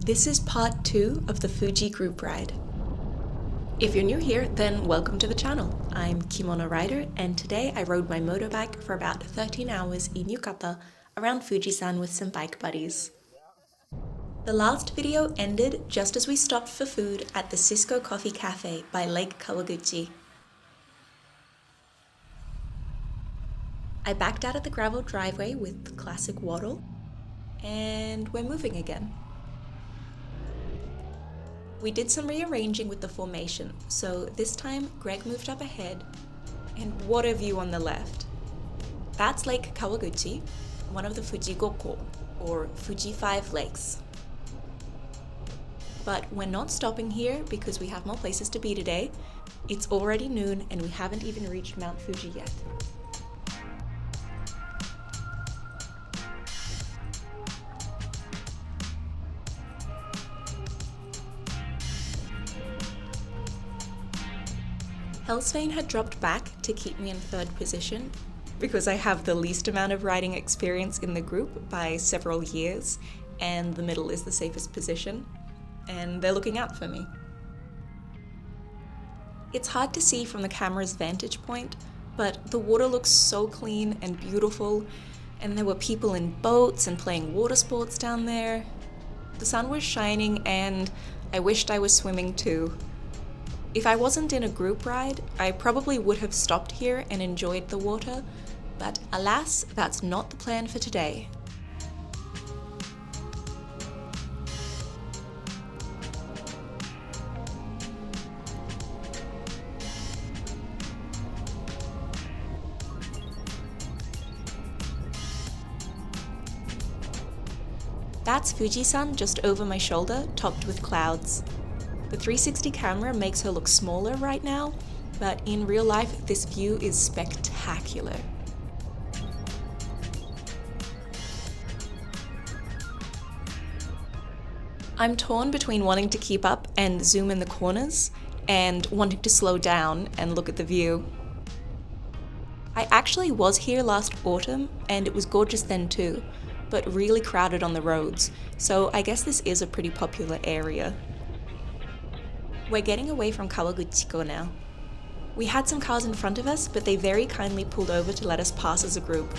This is part 2 of the Fuji group ride. If you're new here, then welcome to the channel. I'm Kimono Rider, and today I rode my motorbike for about 13 hours in Yukata around Fuji-san with some bike buddies. The last video ended just as we stopped for food at the Cisco Coffee Cafe by Lake Kawaguchi. I backed out at the gravel driveway with the classic waddle, and we're moving again. We did some rearranging with the formation, so this time Greg moved up ahead, and what a view on the left. That's Lake Kawaguchi, one of the Fujigoko, or Fuji 5 lakes. But we're not stopping here because we have more places to be today. It's already noon and we haven't even reached Mt Fuji yet. Hellsvane had dropped back to keep me in third position because I have the least amount of riding experience in the group by several years, and the middle is the safest position, and they're looking out for me. It's hard to see from the camera's vantage point, but the water looks so clean and beautiful, and there were people in boats and playing water sports down there. The sun was shining and I wished I was swimming too. If I wasn't in a group ride, I probably would have stopped here and enjoyed the water, but alas, that's not the plan for today. That's Fuji-san just over my shoulder, topped with clouds. The 360 camera makes her look smaller right now, but in real life, this view is spectacular. I'm torn between wanting to keep up and zoom in the corners, and wanting to slow down and look at the view. I actually was here last autumn, and it was gorgeous then too, but really crowded on the roads, so I guess this is a pretty popular area. We're getting away from Kawaguchiko now. We had some cars in front of us, but they very kindly pulled over to let us pass as a group.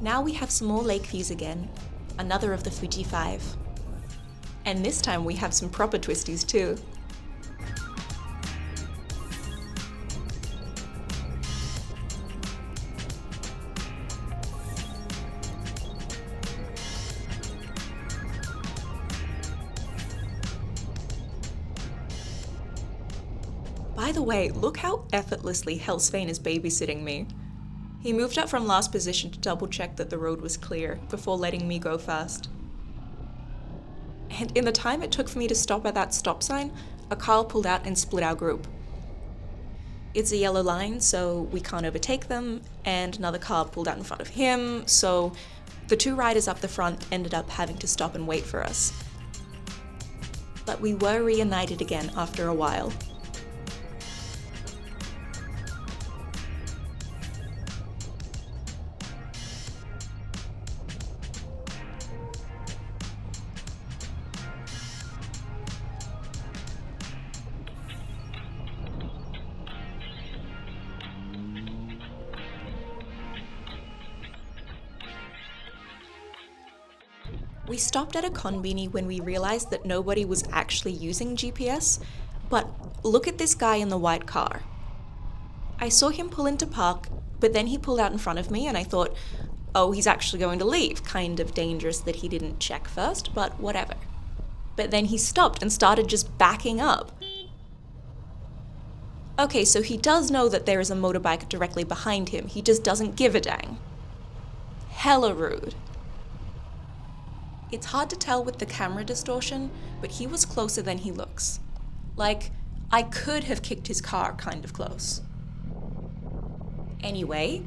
Now we have some more lake views again, another of the Fuji 5. And this time we have some proper twisties too. By the way, look how effortlessly Hellsvane is babysitting me. He moved up from last position to double check that the road was clear before letting me go first. And in the time it took for me to stop at that stop sign, a car pulled out and split our group. It's a yellow line, so we can't overtake them, and another car pulled out in front of him, so the two riders up the front ended up having to stop and wait for us. But we were reunited again after a while. We stopped at a konbini when we realized that nobody was actually using GPS, but look at this guy in the white car. I saw him pull into park, but then he pulled out in front of me and I thought, oh, he's actually going to leave. Kind of dangerous that he didn't check first, but whatever. But then he stopped and started just backing up. Okay, so he does know that there is a motorbike directly behind him, he just doesn't give a dang. Hella rude. It's hard to tell with the camera distortion, but he was closer than he looks. Like, I could have kicked his car kind of close. Anyway,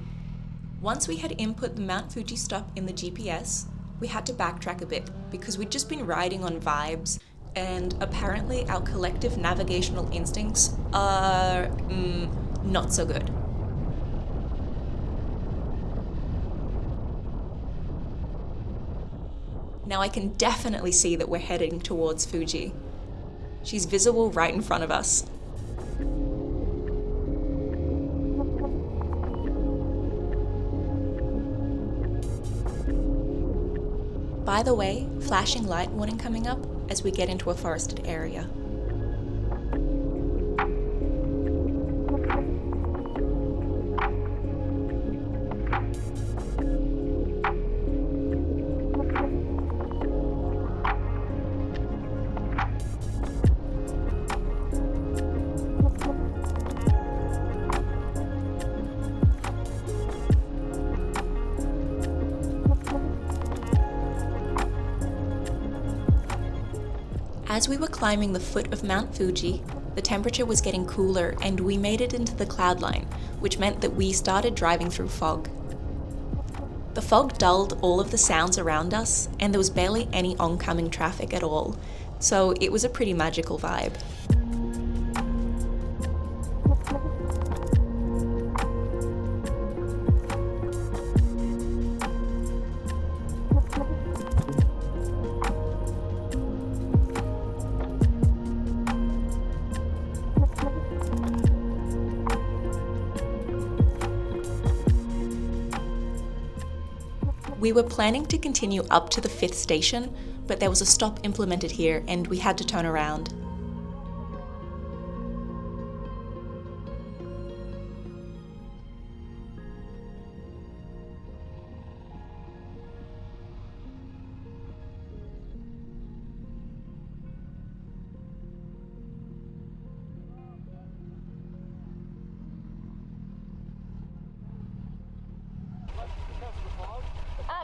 once we had input the Mt Fuji stop in the GPS, We had to backtrack a bit because we'd just been riding on vibes, and apparently our collective navigational instincts are not so good. Now I can definitely see that we're heading towards Fuji. She's visible right in front of us. By the way, flashing light warning coming up as we get into a forested area. As we were climbing the foot of Mount Fuji, the temperature was getting cooler and we made it into the cloud line, which meant that we started driving through fog. The fog dulled all of the sounds around us and there was barely any oncoming traffic at all, so it was a pretty magical vibe. We were planning to continue up to the 5th station, but there was a stop implemented here and we had to turn around.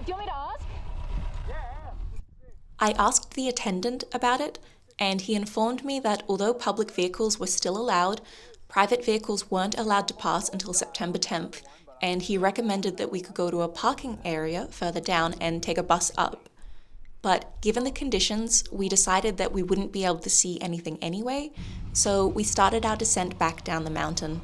Do you want me to ask? I asked the attendant about it, and he informed me that although public vehicles were still allowed, private vehicles weren't allowed to pass until September 10th, and he recommended that we could go to a parking area further down and take a bus up. But given the conditions, we decided that we wouldn't be able to see anything anyway, so we started our descent back down the mountain.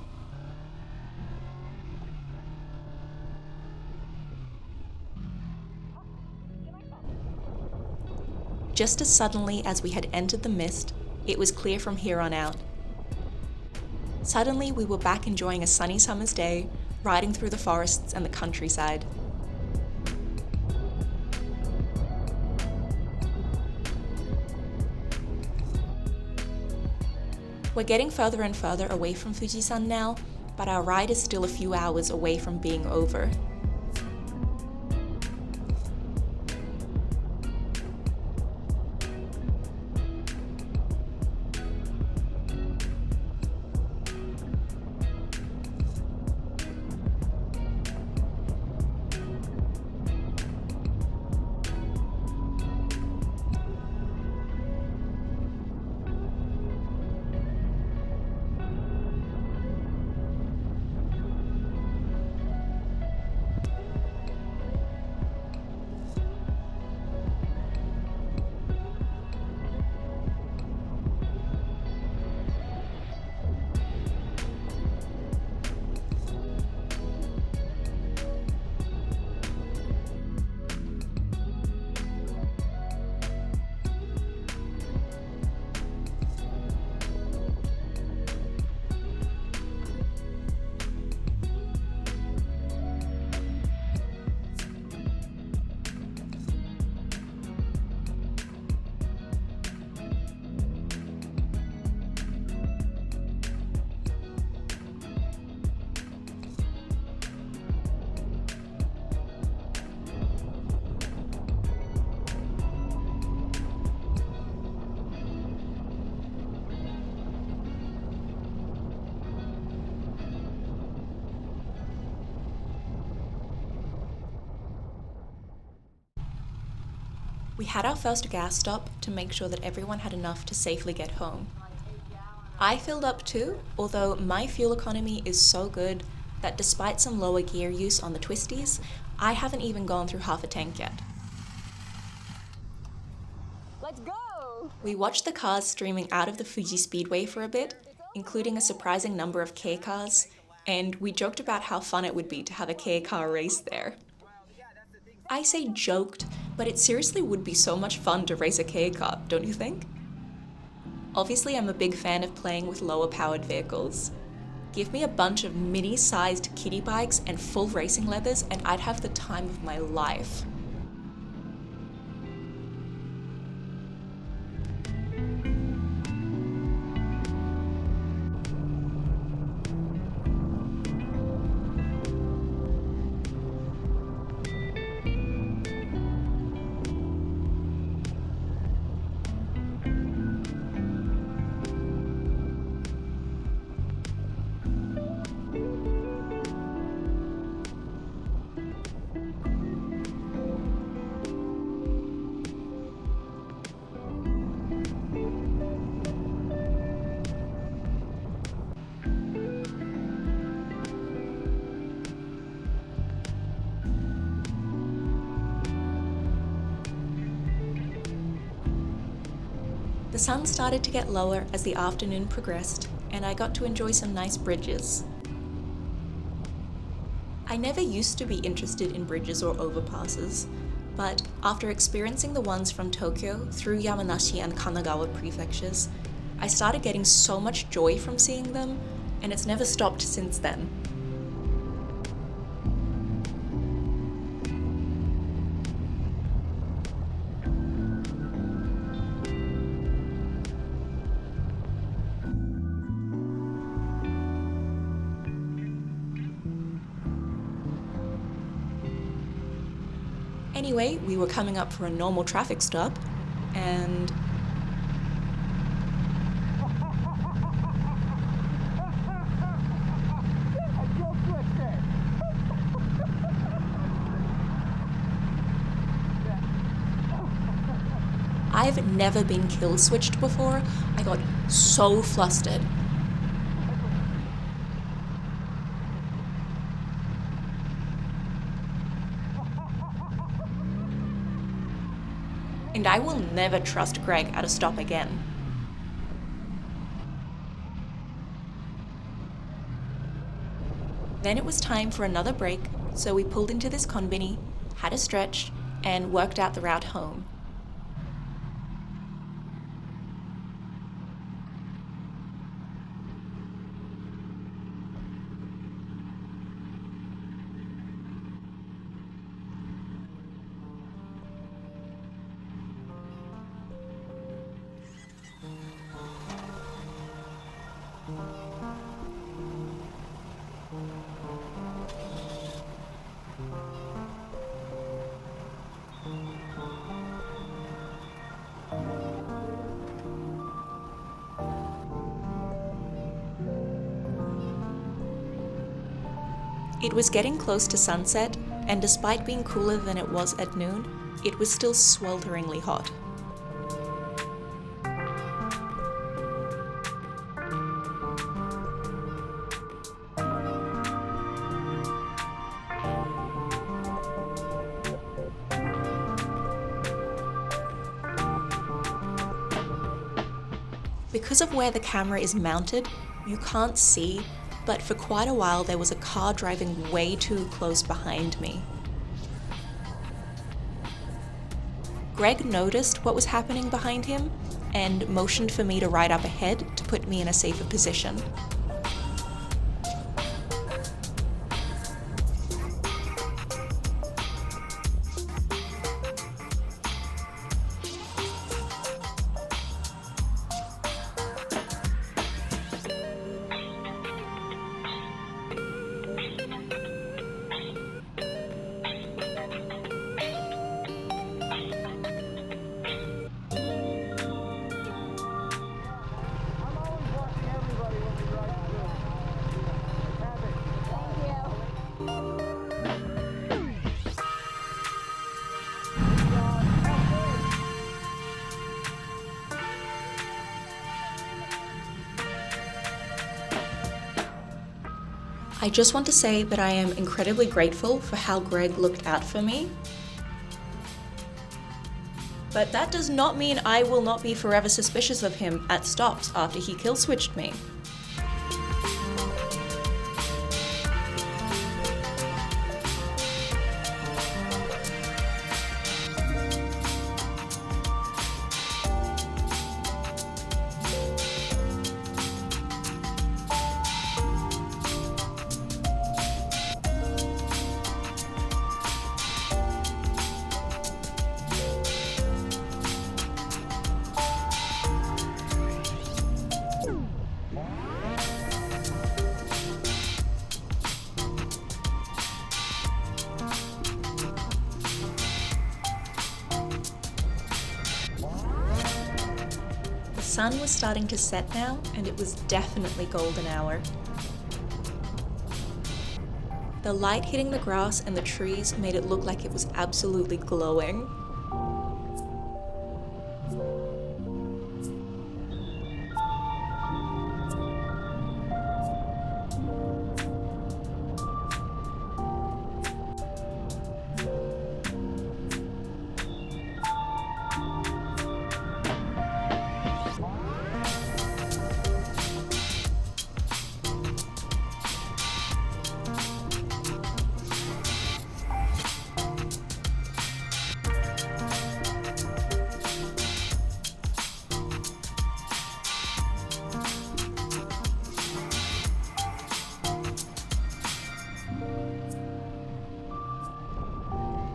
Just as suddenly as we had entered the mist, it was clear from here on out. Suddenly we were back enjoying a sunny summer's day, riding through the forests and the countryside. We're getting further and further away from Fujisan now, but our ride is still a few hours away from being over. We had our first gas stop to make sure that everyone had enough to safely get home. I filled up too, although my fuel economy is so good that despite some lower gear use on the twisties, I haven't even gone through half a tank yet. Let's go! We watched the cars streaming out of the Fuji Speedway for a bit, including a surprising number of K cars, and we joked about how fun it would be to have a K car race there. I say joked, but it seriously would be so much fun to race a K car, don't you think? Obviously, I'm a big fan of playing with lower powered vehicles. Give me a bunch of mini-sized kiddie bikes and full racing leathers and I'd have the time of my life. The sun started to get lower as the afternoon progressed, and I got to enjoy some nice bridges. I never used to be interested in bridges or overpasses, but after experiencing the ones from Tokyo through Yamanashi and Kanagawa prefectures, I started getting so much joy from seeing them, and it's never stopped since then. Anyway, we were coming up for a normal traffic stop, and I've never been kill switched before. I got so flustered. And I will never trust Greg at a stop again. Then it was time for another break, so we pulled into this konbini, had a stretch, and worked out the route home. It was getting close to sunset, and despite being cooler than it was at noon, it was still swelteringly hot. Because of where the camera is mounted, you can't see, but for quite a while there was a car driving way too close behind me. Greg noticed what was happening behind him and motioned for me to ride up ahead to put me in a safer position. I just want to say that I am incredibly grateful for how Greg looked out for me. But that does not mean I will not be forever suspicious of him at stops after he kill switched me. The sun was starting to set now, and it was definitely golden hour. The light hitting the grass and the trees made it look like it was absolutely glowing.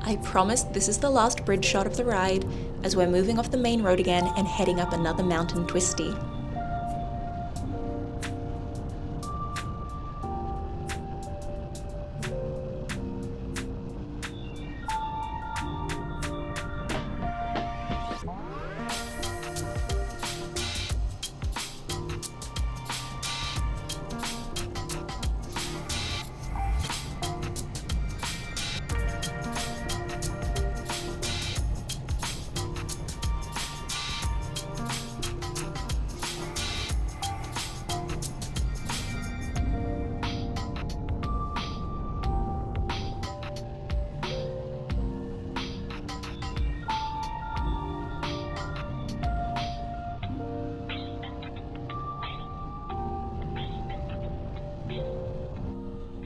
I promise this is the last bridge shot of the ride, as we're moving off the main road again and heading up another mountain twisty.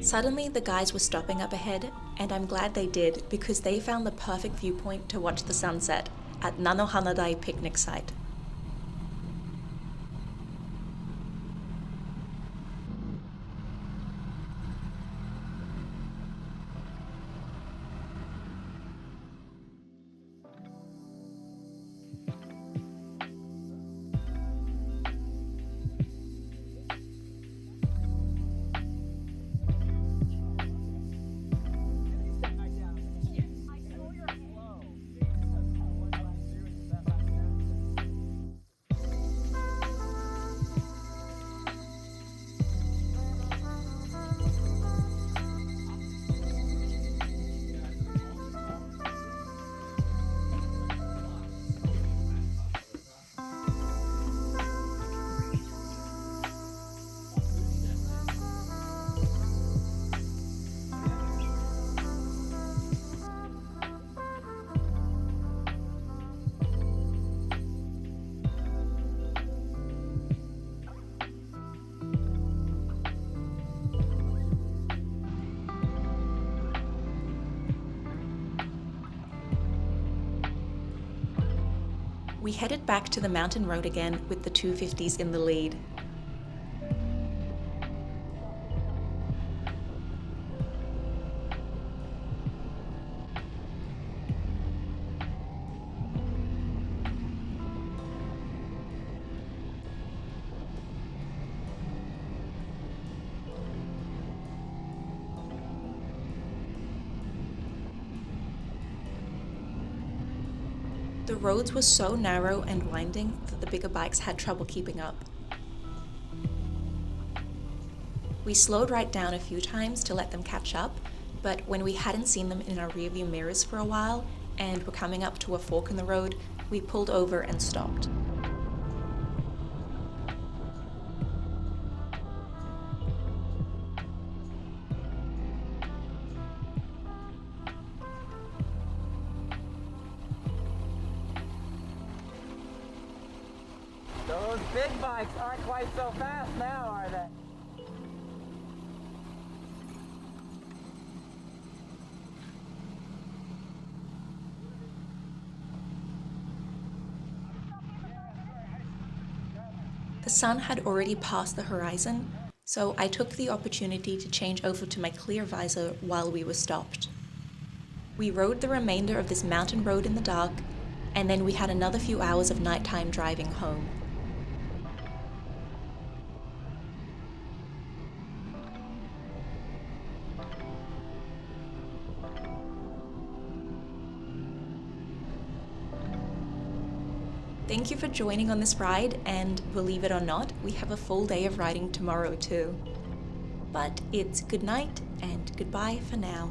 Suddenly, the guys were stopping up ahead, and I'm glad they did because they found the perfect viewpoint to watch the sunset at Nanohanadai picnic site. We headed back to the mountain road again with the 250s in the lead. The roads were so narrow and winding that the bigger bikes had trouble keeping up. We slowed right down a few times to let them catch up, but when we hadn't seen them in our rearview mirrors for a while and were coming up to a fork in the road, we pulled over and stopped. Those big bikes aren't quite so fast now, are they? The sun had already passed the horizon, so I took the opportunity to change over to my clear visor while we were stopped. We rode the remainder of this mountain road in the dark, and then we had another few hours of nighttime driving home. Thank you for joining on this ride, and believe it or not, we have a full day of riding tomorrow too. But it's good night and goodbye for now.